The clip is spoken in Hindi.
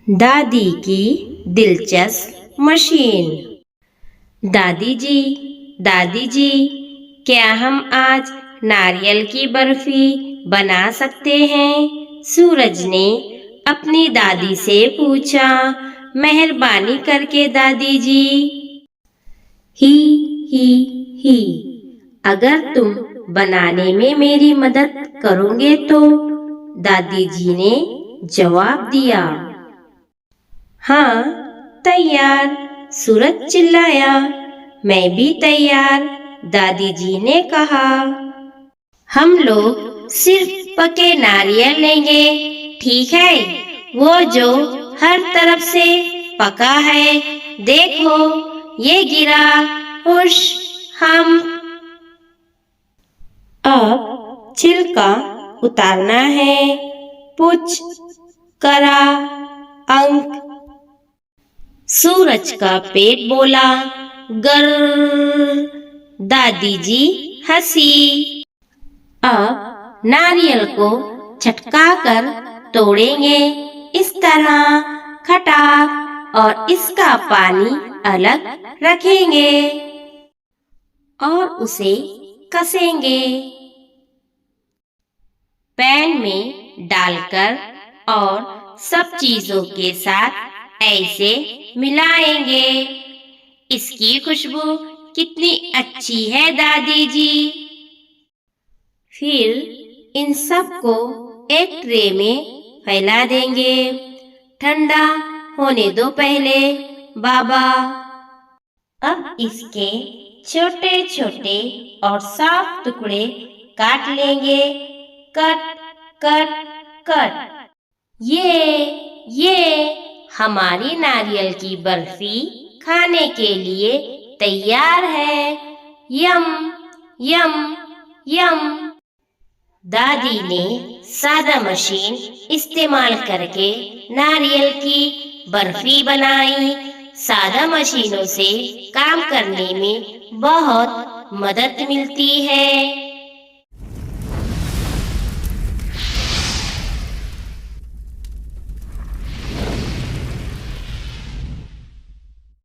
दादी की दिलचस्प मशीन। दादी जी, क्या हम आज नारियल की बर्फी बना सकते हैं? सूरज ने अपनी दादी से पूछा। मेहरबानी करके दादी जी। ही ही ही, अगर तुम बनाने में मेरी मदद करोगे तो, दादी जी ने जवाब दिया। हाँ, तैयार, सूरज चिल्लाया। मैं भी तैयार, दादी जी ने कहा। हम लोग सिर्फ पके नारियल लेंगे, ठीक है? वो जो हर तरफ से पका है, देखो ये गिरा। हुश, हम अब छिलका उतारना है। पुच, करा, अंक। सूरज का पेट बोला, गर। दादी जी हंसी। अब नारियल को छटका कर तोड़ेंगे, इस तरह खटाक, और इसका पानी अलग रखेंगे और उसे कसेंगे। पैन में डालकर और सब चीजों के साथ ऐसे मिलाएंगे। इसकी खुशबू कितनी अच्छी है दादी जी। फिर इन सब को एक ट्रे में फैला देंगे। ठंडा होने दो पहले बाबा। अब इसके छोटे छोटे और साफ टुकड़े काट लेंगे। Cut cut cut. ये हमारी नारियल की बर्फी खाने के लिए तैयार है। यम यम यम। दादी ने सादा मशीन इस्तेमाल करके नारियल की बर्फी बनाई। सादा मशीनों से काम करने में बहुत मदद मिलती है।